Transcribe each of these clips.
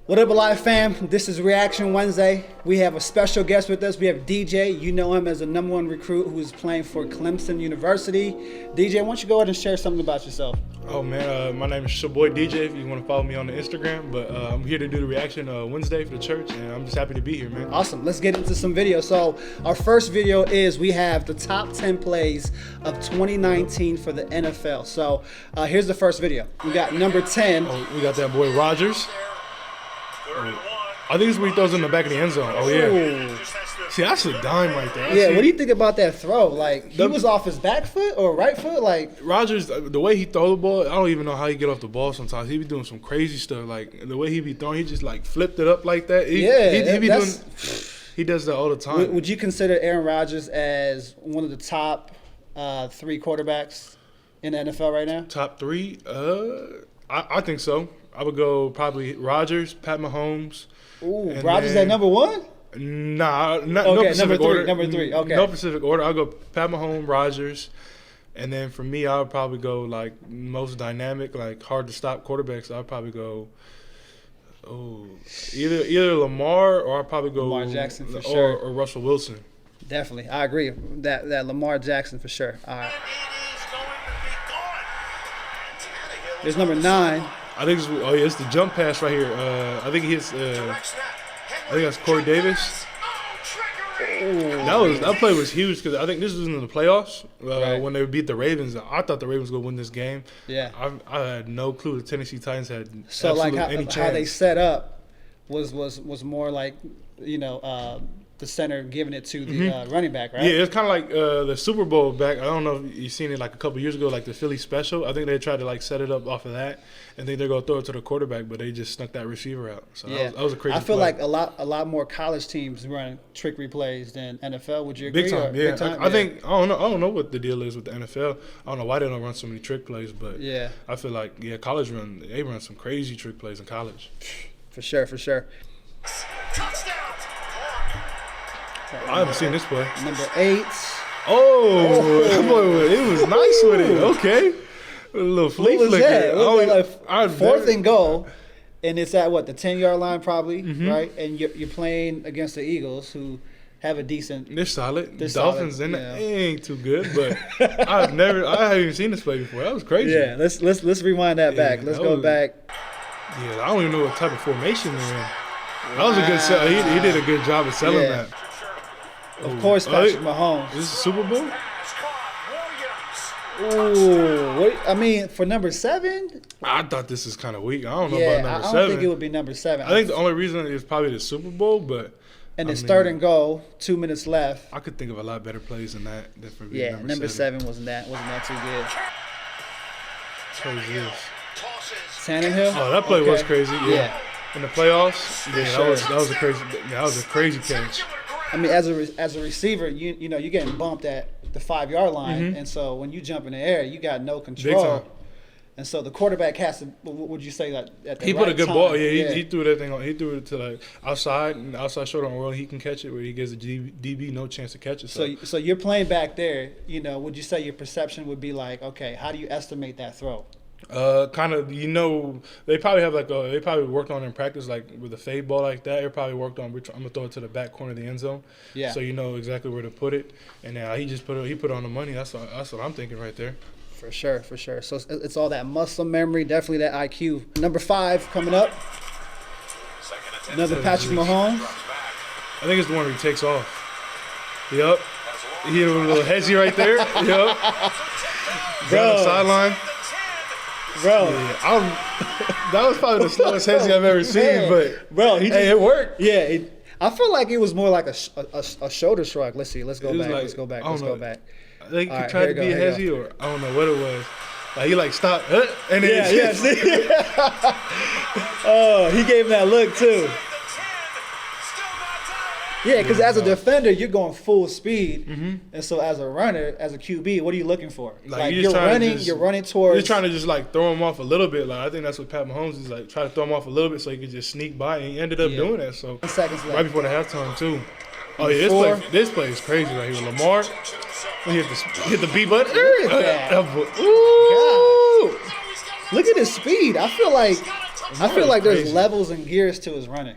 What up, Alive fam? This is Reaction Wednesday. We have a special guest with us. We have DJ. You know him as a #1 recruit who is playing for Clemson University. DJ, why don't you go ahead and share something about yourself? Oh man, my name is your boy DJ if you want to follow me on the Instagram. But I'm here to do the Reaction Wednesday for the church, and I'm just happy to be here, man. Awesome. Let's get into some videos. So our first video is we have the top 10 plays of 2019 for the NFL. So here's the first video. We got number 10. Oh, we got that boy Rodgers. I think this is where he throws in the back of the end zone. Oh, yeah. Ooh. See, that's a dime right there. Yeah, what do you think about that throw? Like, he was off his back foot or right foot? Like, Rodgers, the way he throw the ball, I don't even know how he get off the ball sometimes. He be doing some crazy stuff. Like, the way he be throwing, he just, like, flipped it up like that. He does that all the time. Would you consider Aaron Rodgers as one of the top 3 quarterbacks in the NFL right now? Top 3? I think so. I would go probably Rodgers, Pat Mahomes. Ooh, Rodgers at number 1? Nah, no okay, specific order. Number 3, okay. No specific order. I'll go Pat Mahomes, Rodgers, and then for me, I would probably go like most dynamic, like hard to stop quarterbacks. I'd probably go, either Lamar or I'll probably go Lamar Jackson for sure, or Russell Wilson. Definitely, I agree that Lamar Jackson for sure. All right. There's number 9. I think it's the jump pass right here. I think he hits. I think that's Corey Davis. That play was huge because I think this was in the playoffs when they beat the Ravens. I thought the Ravens would win this game. Yeah, I had no clue the Tennessee Titans had so like any chance. How they set up was more like the center giving it to the running back, right? Yeah, it's kind of like the Super Bowl back. I don't know if you've seen it like a couple years ago, like the Philly special. I think they tried to like set it up off of that, and think they're gonna throw it to the quarterback, but they just snuck that receiver out. So yeah, that was a crazy. I feel play. like a lot more college teams run trick replays than NFL. Would you agree? Big time, yeah. Big time? I think I don't know what the deal is with the NFL. I don't know why they don't run so many trick plays, but yeah, I feel like college they run some crazy trick plays in college. For sure. I haven't seen this play. Number 8. It was nice with it. Okay. A little flea What was flicker. that? Like 4th and goal, and it's at the 10-yard line probably, right? And you're playing against the Eagles, who have a decent. They're solid. They're Dolphins, solid, they ain't too good, but I haven't even seen this play before. That was crazy. Yeah, let's rewind that back. Let's go back. Yeah, I don't even know what type of formation they're in. That was a good sell. He did a good job of selling that. Of course, Patrick Mahomes. This is Super Bowl? Ooh, for number 7? I thought this is kind of weak. I don't know Yeah, about number 7. I don't think it would be number 7. I think the only reason is probably the Super Bowl, but and it's 3rd and goal, 2 minutes left. I could think of a lot better plays than that. Yeah, number 7 wasn't that too good. What is this? Tannehill? Oh, that play was crazy. Yeah. In the playoffs, sure. that was a crazy catch. I mean, as a receiver, you're getting bumped at the 5-yard line, and so when you jump in the air, you got no control. And so the quarterback has to. What would you say that at the he right put a good time, ball. Yeah, he threw that thing on. He threw it to like outside shoulder on roll. He can catch it where he gives the DB no chance to catch it. So you're playing back there. Would you say your perception would be like, okay, how do you estimate that throw? Kind of, they probably have they probably worked on it in practice, like with a fade ball like that. They probably worked on. I'm gonna throw it to the back corner of the end zone. Yeah. So you know exactly where to put it, and he just put it on the money. That's what I'm thinking right there. For sure. So it's all that muscle memory, definitely that IQ. Number 5 coming up. Another Patrick Mahomes. I think it's the one where he takes off. Yep. He hit a little hezzy right there. Yep. Down the sideline. Bro, yeah, that was probably the slowest hezzy I've ever seen, but it worked. Yeah, I feel like it was more like a shoulder shrug. Let's see. Let's go back. Let's go back. I think he tried to be hezzy, or I don't know what it was. Like he stopped, and then oh, he gave him that look too. Yeah, because as a defender, you're going full speed, and so as a runner, as a QB, what are you looking for? You're running towards. You're trying to just throw him off a little bit. I think that's what Pat Mahomes is try to throw him off a little bit so he could just sneak by, and he ended up doing that. So 10 seconds left. Right before the halftime too. Oh yeah, this play is crazy right here. Lamar, he hit the B button. Look at that. Ooh. Look at his speed. I feel like I feel like there's levels and gears to his running.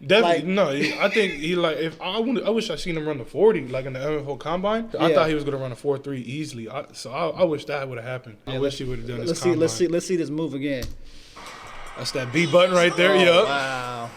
Definitely, no. I think he I wish I seen him run the 40 like in the NFL Combine. I thought he was gonna run a 4.3 easily. I wish that would have happened. I wish he would have done this. Let's see this move again. That's that B button right there. Yup. Wow.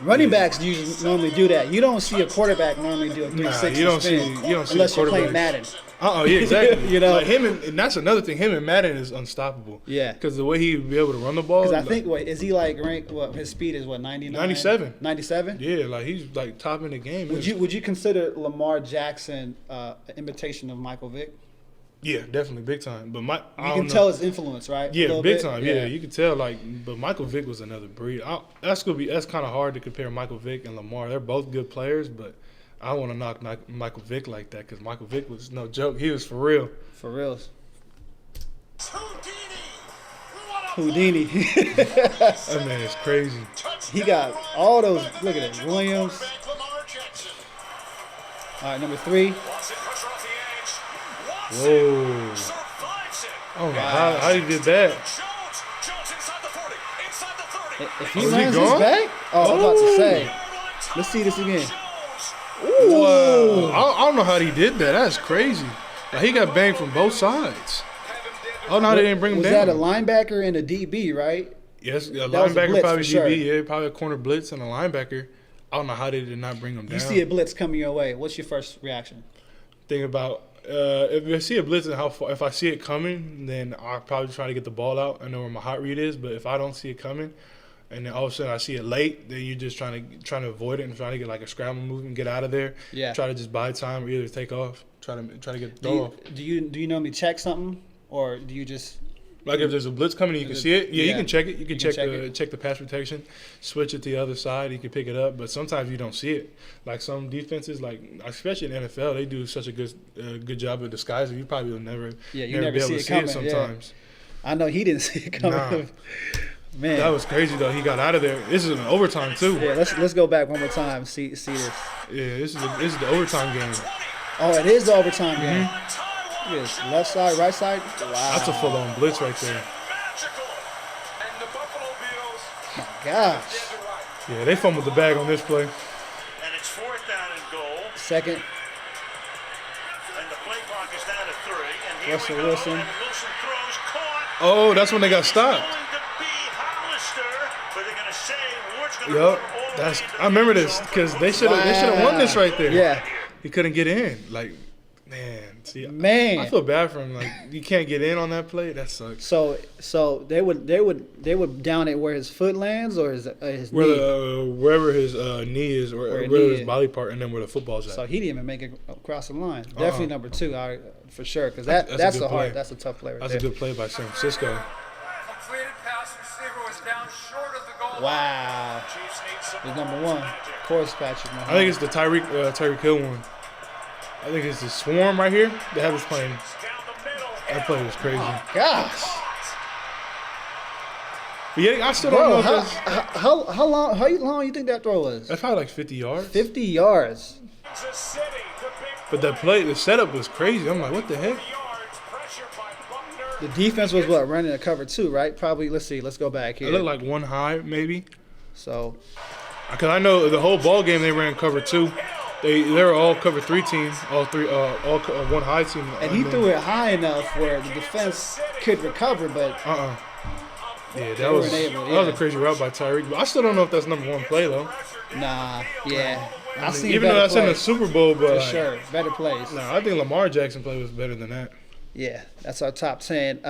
Running backs usually normally do that. You don't see a quarterback normally do a 360 spin unless you're playing Madden. Yeah, exactly. You know, like him and that's another thing. Him and Madden is unstoppable. Yeah, because the way he would be able to run the ball. Because I think is he like ranked? What his speed is? What 99? 97. 97. Yeah, like he's like top in the game. Would you consider Lamar Jackson an imitation of Michael Vick? Yeah, definitely big time. But you can tell his influence, right? Yeah, big time. Yeah, you can tell. But Michael Vick was another breed. That's kind of hard to compare Michael Vick and Lamar. They're both good players, but I want to knock Michael Vick like that because Michael Vick was no joke. He was for real. For real. Houdini. That man is crazy. He got all those. Look at it, Williams. All right, number 3. Whoa. Oh, wow. How he did that? If he lands his back? Oh, I'm about to say. Let's see this again. Ooh. Wow. I don't know how he did that. That's crazy. Like, he got banged from both sides. Oh, no, they didn't bring him down. Was that a linebacker and a DB, right? Yes, a linebacker probably DB. Yeah, probably a corner blitz and a linebacker. I don't know how they did not bring him down. You see a blitz coming your way. What's your first reaction? Think about if I see a blitz and if I see it coming, then I'll probably try to get the ball out. I know where my hot read is, but if I don't see it coming, and then all of a sudden I see it late, then you're just trying to avoid it and trying to get like a scramble move and get out of there. Yeah. Try to just buy time or either take off. Try to get the throw off. Do you normally check something, or do you just like if there's a blitz coming and you can see it? Yeah, you can check it. You can check the pass protection, switch it to the other side. You can pick it up, but sometimes you don't see it. Like some defenses, like especially in NFL, they do such a good job of disguising. You probably will never be able to see it sometimes. Yeah. I know he didn't see it coming. Nah. Man, that was crazy though. He got out of there. This is an overtime too. Yeah, let's go back one more time. See this. Yeah, this is the overtime game. Oh, it is the overtime game. Yes, left side, right side. Wow, that's a full-on blitz right there. My gosh. Yeah, they fumbled the bag on this play. And it's 4th down and goal. Second. And the play clock is down to 3. And here Russell we go. Wilson. And Wilson throws caught. Oh, that's when they got stopped. Yup, I remember this because they should have won this right there. Yeah, he couldn't get in. Like, man, I feel bad for him. Like, you can't get in on that play. That sucks. So they would down it where his foot lands or his knee, wherever his knee is or wherever his body part, and then where the football's at. So he didn't even make it across the line. Definitely number 2, for sure, because that's a tough play. That's a good play by San Francisco. Wow. He's number 1. Of course, Patrick Mahomes. I think it's the Tyreek Hill one. I think it's the swarm right here. They have us playing. That play was crazy. Oh, gosh. But yeah, I still don't know. How long you think that throw was? That's probably like 50 yards. 50 yards. But the setup was crazy. I'm like, what the heck? The defense was running a cover 2, right? Probably. Let's see. Let's go back here. It looked like 1 high, maybe. So, because I know the whole ball game they ran cover 2. They were all cover 3 teams, all 1 high team. And he threw it high enough where the defense could recover, but yeah, that was a crazy route by Tyreek. But I still don't know if that's number 1 play though. Nah, yeah. Even though that's in the Super Bowl, but for sure, better plays. No, I think Lamar Jackson play was better than that. Yeah, that's our top 10.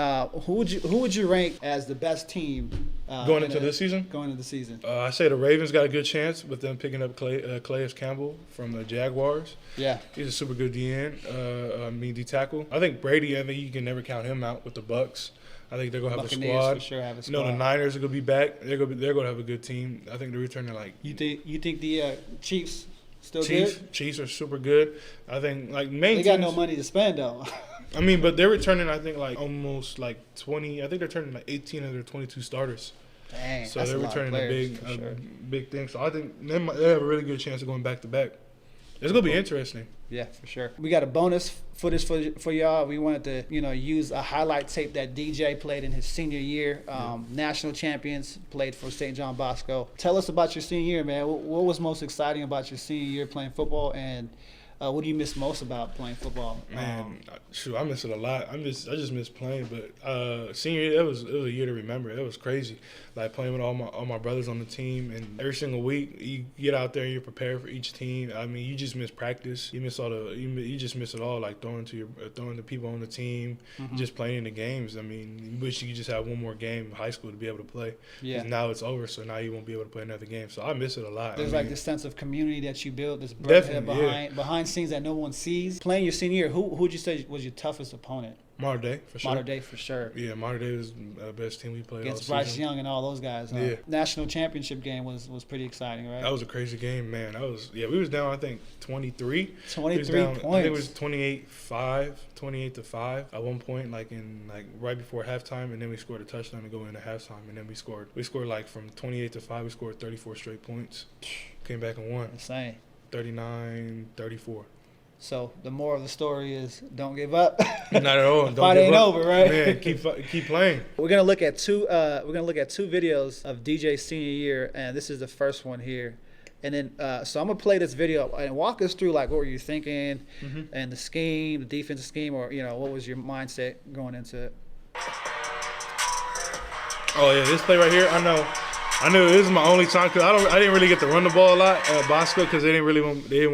Who would you rank as the best team going into this season? Going into the season, I say the Ravens got a good chance with them picking up Calais Campbell from the Jaguars. Yeah, he's a super good D tackle. I think Brady. I think you can never count him out with the Bucks. I think they're gonna have a squad. For sure have a squad. You know, the Niners are gonna be back. They're gonna have a good team. I think they're returning like. You think the Chiefs still good? Good? Chiefs are super good. I think like they got no money to spend though. I mean, but they're returning, I think, like almost like 20. I think they're turning like 18 of their 22 starters. Dang, so they're returning a big thing. So I think they have a really good chance of going back to back. It's gonna be interesting. Yeah, for sure. We got a bonus footage for y'all. We wanted to, use a highlight tape that DJ played in his senior year. National champions, played for St. John Bosco. Tell us about your senior year, man. What was most exciting about your senior year playing football, and what do you miss most about playing football? Man, I miss it a lot. I just miss playing. But senior year, it was a year to remember. It was crazy, like playing with all my brothers on the team, and every single week you get out there and you're prepared for each team. I mean, you just miss practice. You miss you just miss it all, like throwing to people on the team, just playing the games. I mean, you wish you could just have one more game in high school to be able to play. Yeah. 'Cause now it's over, so now you won't be able to play another game. So I miss it a lot. There's like this sense of community that you build, this brotherhood behind scenes that no one sees. Playing your senior year, who'd you say was your toughest opponent? Mater Dei, for sure. Mater Dei, for sure. Yeah, Mater Dei was the best team we played against all Bryce season. Young and all those guys. Yeah. National championship game was pretty exciting, right? That was a crazy game, man. We was down, I think, 23. 23 points. I think it was 28-5 at one point, like right before halftime, and then we scored a touchdown to go into halftime, and then we scored like from 28-5, we scored 34 straight points. Came back and won. Insane. 39-34. So the moral of the story is don't give up. Not at all. Don't Fight give ain't up. over, right? Man, keep playing. We're gonna look at two. We're gonna look at two videos of DJ's senior year, and this is the first one here. And then, so I'm gonna play this video and walk us through like what were you thinking, and the scheme, the defensive scheme, or what was your mindset going into it? Oh yeah, this play right here. I knew this is my only time because I didn't really get to run the ball a lot at Bosco because they didn't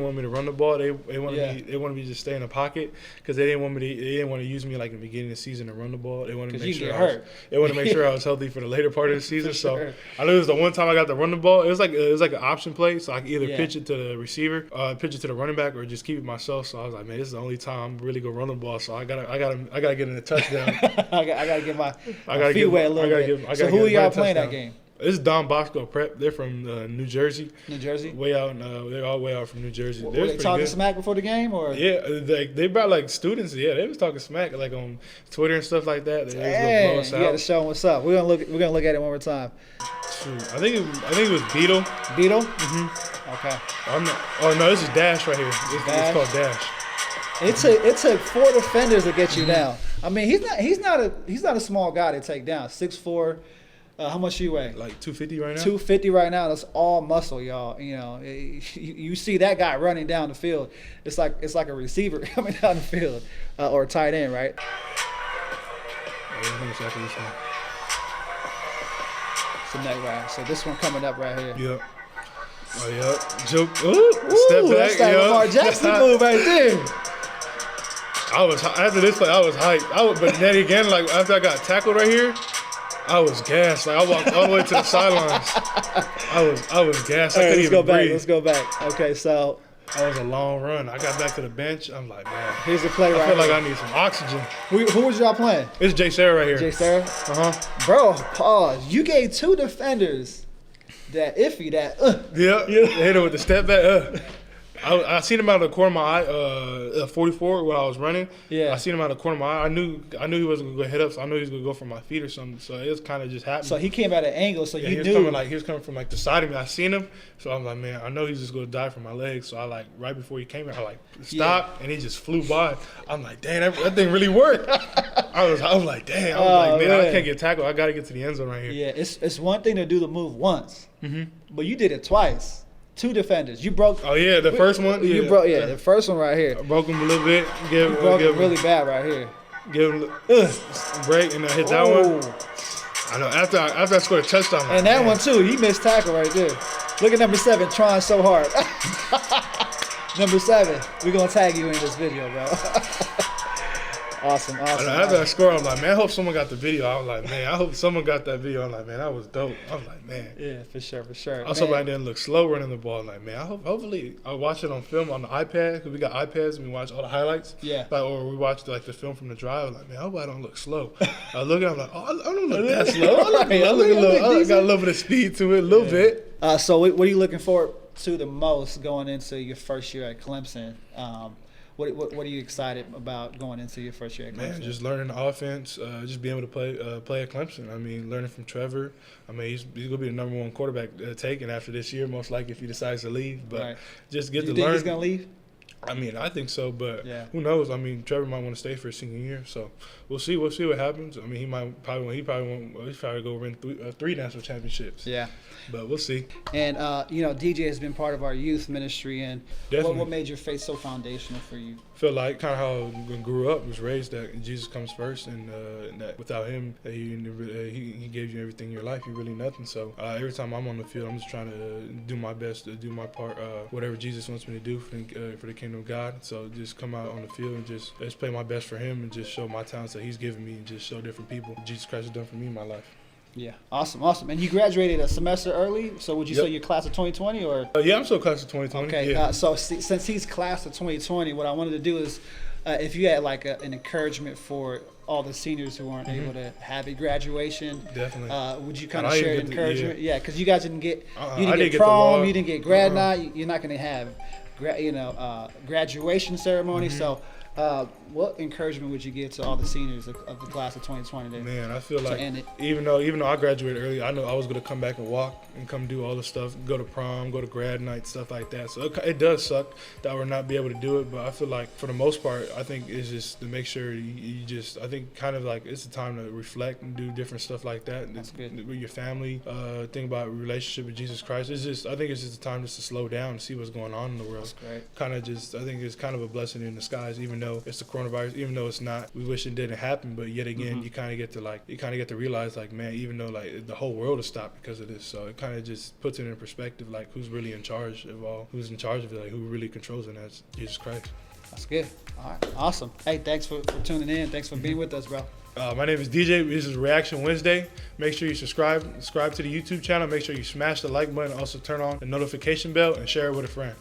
want me to run the ball. They wanted me to just stay in the pocket because they didn't want to use me like in the beginning of the season to run the ball. They wanted to make sure I was healthy for the later part of the season. So I knew it was the one time I got to run the ball. It was like an option play, so I could either pitch it to the receiver, pitch it to the running back, or just keep it myself. So I was like, man, this is the only time I'm really gonna run the ball. So I gotta get in the touchdown. I gotta get my feet wet a little bit. So who are y'all playing that game? This is Don Bosco Prep. They're from New Jersey. New Jersey? Way out. They're all way out from New Jersey. Were they talking smack before the game, or? Yeah, they brought like students. Yeah, they was talking smack like on Twitter and stuff like that. Hey, you got to show them what's up. We're gonna look at it one more time. Shoot. I think it was Beetle. Beetle? Okay. Oh no, this is Dash right here. It's called Dash. It took 4 defenders to get you down. I mean, he's not a small guy to take down. 6'4". How much you weigh? Like 250 right now. 250 right now. That's all muscle, y'all. You see that guy running down the field. It's like a receiver coming down the field, or a tight end, right? It's the neck right. So this one coming up right here. Yep. Oh yeah. Joke. Ooh, step back. That's that Lamar Jackson move right there. After this play, I was hyped. But then again, like after I got tackled right here, I was gassed. Like I walked all the way to the sidelines. I was gassed. I couldn't even breathe. Let's go back. Okay, so that was a long run. I got back to the bench. I'm like, man. Here's the play right here. I feel like I need some oxygen. Who was y'all playing? It's Jay Sarah right here. Jay Sarah? Bro, pause. You gave 2 defenders that iffy, that Yeah. Hit her with the step back. I seen him out of the corner of my eye, 44 when I was running. Yeah. I seen him out of the corner of my eye. I knew he wasn't gonna go head up, so I knew he was gonna go for my feet or something. So it was kind of just happening. So he came at an angle, so you knew. He was coming from like the side of me. I seen him, so I'm like, man, I know he's just gonna die from my legs. So I like right before he came in, I like stopped, and he just flew by. I'm like, dang, that thing really worked. I was like, damn. I was like, man, I can't get tackled. I gotta get to the end zone right here. Yeah, it's one thing to do the move once, but you did it twice. 2 defenders. You broke. Oh yeah, the first one. You broke. Yeah, the first one right here. I broke him a little bit. You broke him really bad right here. Give him a break, and I hit that one. I know. After I scored a touchdown. And that one too. He missed tackle right there. Look at number 7 trying so hard. Number 7. We're gonna tag you in this video, bro. Awesome. After I scored, I was like, man, I hope someone got the video. I was like, man, I hope someone got that video. I'm like, man, that was dope. I was like, man. Yeah, for sure. I was hoping I didn't look slow running the ball. I'm like, man, hopefully I watch it on film on the iPad because we got iPads and we watch all the highlights. Yeah. Or we watch the film from the drive. I was like, man, I hope I don't look slow. I was looking, I'm like, oh, I don't look that slow. I got a little bit of speed to it, a little bit. So what are you looking forward to the most going into your first year at Clemson? What are you excited about going into your first year at Clemson? Man, just learning the offense, just being able to play at Clemson. I mean, learning from Trevor. I mean, he's going to be the number one quarterback taken after this year, most likely if he decides to leave. But just get to learn. You think he's going to leave? I mean, I think so, but who knows? I mean, Trevor might want to stay for his senior year, so we'll see. We'll see what happens. I mean, he probably won't go win three national championships. Yeah, but we'll see. And DJ has been part of our youth ministry, and what made your faith so foundational for you? I feel like kind of how I grew up, was raised that Jesus comes first, and that without Him, he gave you everything in your life. You're really nothing. So every time I'm on the field, I'm just trying to do my best to do my part, whatever Jesus wants me to do for the kingdom of God. So just come out on the field and just play my best for Him and just show my talents that He's given me and just show different people what Jesus Christ has done for me in my life. Yeah, awesome. And you graduated a semester early, so would you say you're class of 2020 or? Yeah, I'm still class of 2020. Okay, yeah. So since he's class of 2020, what I wanted to do is, if you had like an encouragement for all the seniors who weren't able to have a graduation, definitely. Would you kind of share encouragement? Yeah, because you guys didn't get prom, you didn't get grad night, you're not going to have, graduation ceremony. So. What encouragement would you give to all the seniors of the class of 2020? Man, I feel like even though I graduated early, I know I was going to come back and walk and come do all the stuff, go to prom, go to grad night, stuff like that. So it does suck that we're not be able to do it, but I feel like for the most part, I think it's just to make sure I think kind of like it's a time to reflect and do different stuff like that. That's good. With your family, think about your relationship with Jesus Christ. I think it's just a time just to slow down and see what's going on in the world. That's great. I think it's kind of a blessing in disguise, even though it's the coronavirus, even though it's not, we wish it didn't happen, but yet again, you kind of get to realize, like, man, even though like the whole world is stopped because of this, so it kind of just puts it in perspective, like who's really in charge of all, who's in charge of it, like who really controls it, that's Jesus Christ. That's good. All right, awesome. Hey, thanks for tuning in. Thanks for being with us, bro. My name is DJ. This is Reaction Wednesday. Make sure you subscribe to the YouTube channel. Make sure you smash the like button. Also turn on the notification bell and share it with a friend.